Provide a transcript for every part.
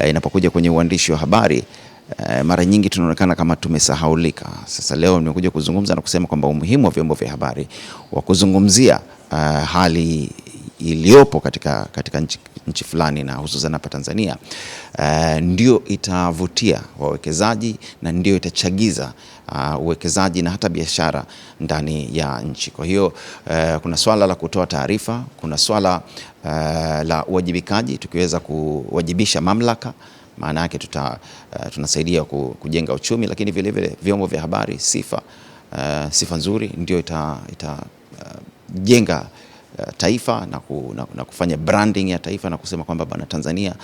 inapokuja kwenye uandishi wa habari mara nyingi tunaonekana kama tumesahaulika. Sasa leo nimekuja kuzungumza na kusema kwamba umuhimu wa vyombo vya habari wa kuzungumzia hali iliyopo katika nchi fulani na hususan hapa Tanzania ndio itavutia wawekezaji na ndio itachagiza uwekezaji na hata biashara ndani ya nchi. Kwa hiyo kuna swala la kutoa taarifa, kuna swala la uwajibikaji. Tukiweza kuwajibisha mamlaka, maana yake tunasaidia kujenga uchumi, lakini vile vile vyombo vya habari sifa nzuri ndio itajenga taifa na kufanya branding ya taifa na kusema kwamba bwana Tanzania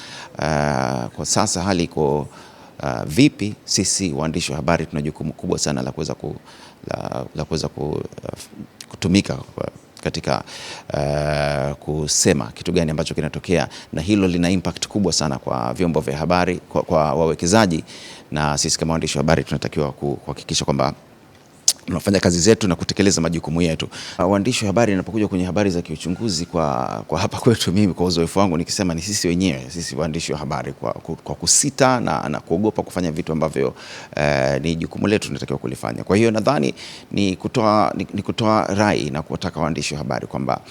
kwa sasa hali iko vipi. Sisi waandishi wa habari tuna jukumu kubwa sana la kuweza kutumika katika kusema kitu gani ambacho kinatokea, na hilo lina impact kubwa sana kwa vyombo vya habari, kwa wawekezaji, na sisi kama waandishi wa habari tunatakiwa kuhakikisha kwamba tunafanya kazi zetu na kutekeleza majukumu yetu. Waandishi wa habari inapokuja kwenye habari za kiuchunguzi, kwa hapa kwetu, mimi kwa uzoefu wangu nikisema ni sisi wenyewe, sisi waandishi wa habari kwa kusita na kuogopa kufanya vitu ambavyo ni jukumu letu tunatakiwa kulifanya. Kwa hiyo nadhani ni kutoa rai na kuwataka waandishi wa habari kwamba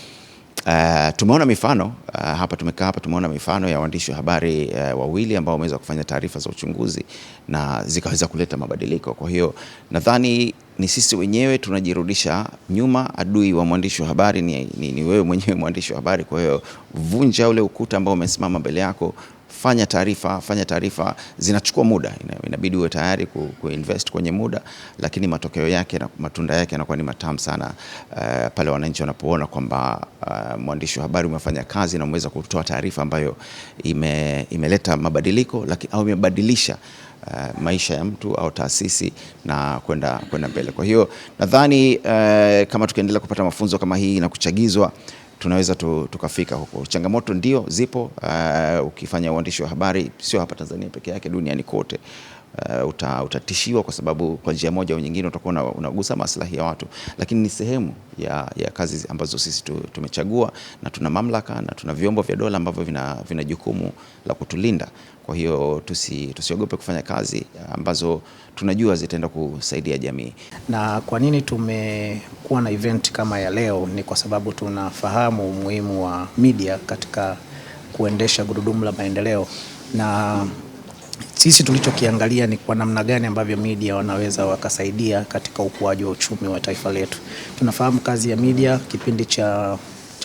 tumeona mifano tumekaa hapa tumeona mifano ya waandishi wa habari wawili ambao wameweza kufanya taarifa za uchunguzi na zikaweza kuleta mabadiliko. Kwa hiyo nadhani ni sisi wenyewe tunajirudisha nyuma. Adui wa mwandishi wa habari ni wewe mwenyewe mwandishi wa habari. Kwa hiyo vunja ule ukuta ambao umesimama mbele yako, fanya taarifa. Zinachukua muda, inabidi uwe tayari kuinvest kwenye muda, lakini matokeo yake na matunda yake yanakuwa ni matamu sana pale wananchi wanapoona kwamba mwandishi wa habari umefanya kazi na umeweza kutoa taarifa ambayo imeleta mabadiliko, au imebadilisha maisha ya mtu au taasisi na kwenda mbele. Kwa hiyo nadhani kama tukiendelea kupata mafunzo kama hii na kuchagizwa, tunaweza tukafika huko. Changamoto ndio zipo. Ukifanya uandishi wa habari sio hapa Tanzania peke yake, duniani kote utatishiwa, kwa sababu kwa njia moja au nyingine utakuwa unagusa maslahi ya watu, lakini ni sehemu ya kazi ambazo sisi tumechagua, na tuna mamlaka na tuna vyombo vya dola ambavyo vina jukumu la kutulinda. Kwa hiyo tusiogope kufanya kazi ambazo tunajua zitaenda kusaidia jamii. Na kwa nini tumekuwa na event kama ya leo? Ni kwa sababu tunafahamu umuhimu wa media katika kuendesha gurudumu la maendeleo, na sisi tulichokiangalia ni kwa namna gani ambavyo media wanaweza wakasaidia katika ukuaji wa uchumi wa taifa letu. Tunafahamu kazi ya media kipindi cha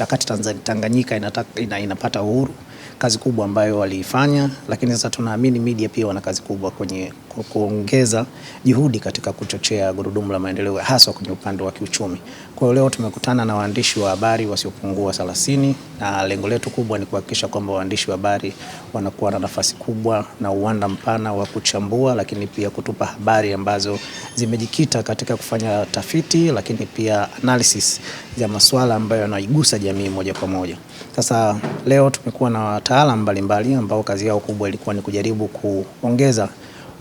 kati Tanganyika inapata uhuru, kazi kubwa ambayo waliifanya, lakini sasa tunaamini media pia wana kazi kubwa kwenye kuongeza juhudi katika kuchochea gurudumu la maendeleo, hasa kwenye upande wa kiuchumi. Kwa hiyo leo tumekutana na waandishi wa habari wasiopungua 30, na lengo letu kubwa ni kuhakikisha kwamba waandishi wa habari wanakuwa na nafasi kubwa na uwanda mpana wa kuchambua, lakini pia kutupa habari ambazo zimejikita katika kufanya tafiti, lakini pia analysis ya masuala ambayo yanaigusa jamii moja kwa moja. Sasa leo tumekuwa na wataalamu mbalimbali ambao kazi yao kubwa ilikuwa ni kujaribu kuongeza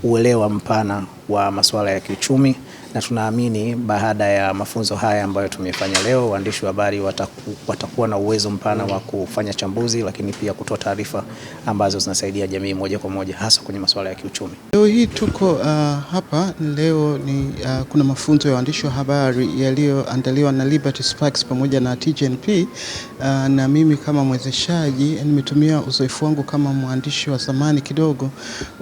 uelewa mpana wa masuala ya kiuchumi, na tunaamini baada ya mafunzo haya ambayo tumefanya leo, waandishi wa habari watakuwa na uwezo mpana wa kufanya chambuzi, lakini pia kutoa taarifa ambazo zinasaidia jamii moja kwa moja, hasa kwenye masuala ya kiuchumi. Leo hii tuko hapa leo kuna mafunzo ya waandishi wa habari yaliyoandaliwa na Liberty Sparks pamoja na TGNP, na mimi kama mwezeshaji nimetumia uzoefu wangu kama mwandishi wa zamani kidogo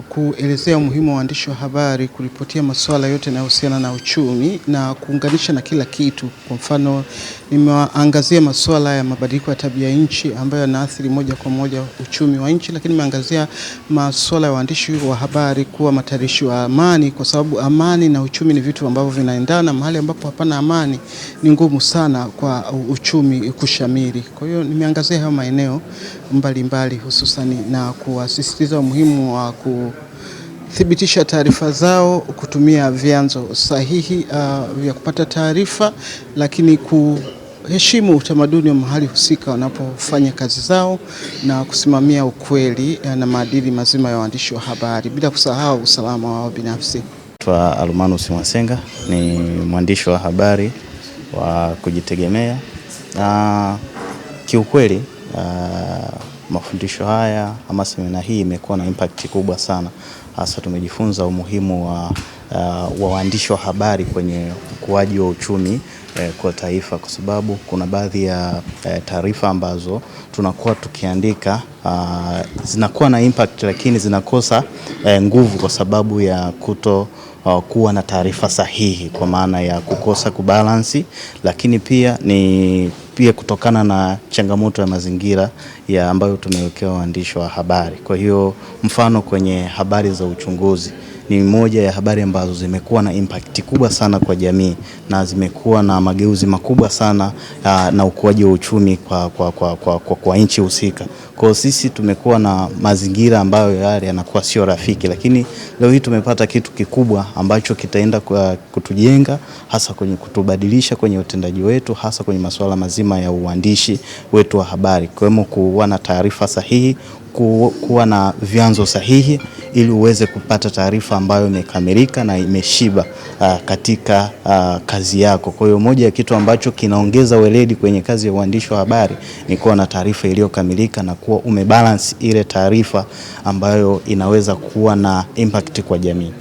kuelezea umuhimu wa waandishi wa habari kuripotia masuala yote yanayohusiana na uchumi na kuunganisha na kila kitu. Kwa mfano, nimeangazia masuala ya mabadiliko ya tabia nchi ambayo yanaathiri moja kwa moja uchumi wa nchi, lakini nimeangazia masuala ya waandishi wa habari kuwa matarishi wa amani, kwa sababu amani na uchumi ni vitu ambavyo vinaendana. Mahali ambapo hapana amani ni ngumu sana kwa uchumi kushamiri. Kwa hiyo nimeangazia hayo maeneo mbalimbali, hususan na kuasisitiza umuhimu wa thibitisha taarifa zao, kutumia vyanzo sahihi vya kupata taarifa, lakini kuheshimu utamaduni wa mahali husika wanapofanya kazi zao, na kusimamia ukweli na maadili mazima ya waandishi wa habari, bila kusahau usalama wao binafsi. Kwa Almanus Mwasenga ni mwandishi wa habari wa kujitegemea, na kiukweli mafundisho haya ama semina hii imekuwa na impact kubwa sana. Hasa tumejifunza umuhimu wa waandishi wa habari kwenye ukuaji wa uchumi kwa taifa, kwa sababu kuna baadhi ya taarifa ambazo tunakuwa tukiandika zinakuwa na impact, lakini zinakosa nguvu kwa sababu ya kuwa na taarifa sahihi, kwa maana ya kukosa kubalansi, lakini pia kutokana na changamoto ya mazingira ya ambayo tumewekewa waandishi wa habari. Kwa hiyo mfano kwenye habari za uchunguzi ni moja ya habari ambazo zimekuwa na impact kubwa sana kwa jamii na zimekuwa na mageuzi makubwa sana na ukuaji wa uchumi kwa nchi husika. Kwa sisi tumekuwa na mazingira ambayo yale yanakuwa sio rafiki, lakini leo hii tumepata kitu kikubwa ambacho kitaenda kutujenga, hasa kwenye kutubadilisha kwenye utendaji wetu, hasa kwenye masuala mazima ya uandishi wetu wa habari, kwa kuwa na taarifa sahihi, kuwa na vyanzo sahihi ili uweze kupata taarifa ambayo imekamilika na imeshiba katika kazi yako. Kwa hiyo moja ya kitu ambacho kinaongeza weledi kwenye kazi ya uandishi wa habari ni kuwa na taarifa iliyokamilika na kuwa umebalance ile taarifa ambayo inaweza kuwa na impact kwa jamii.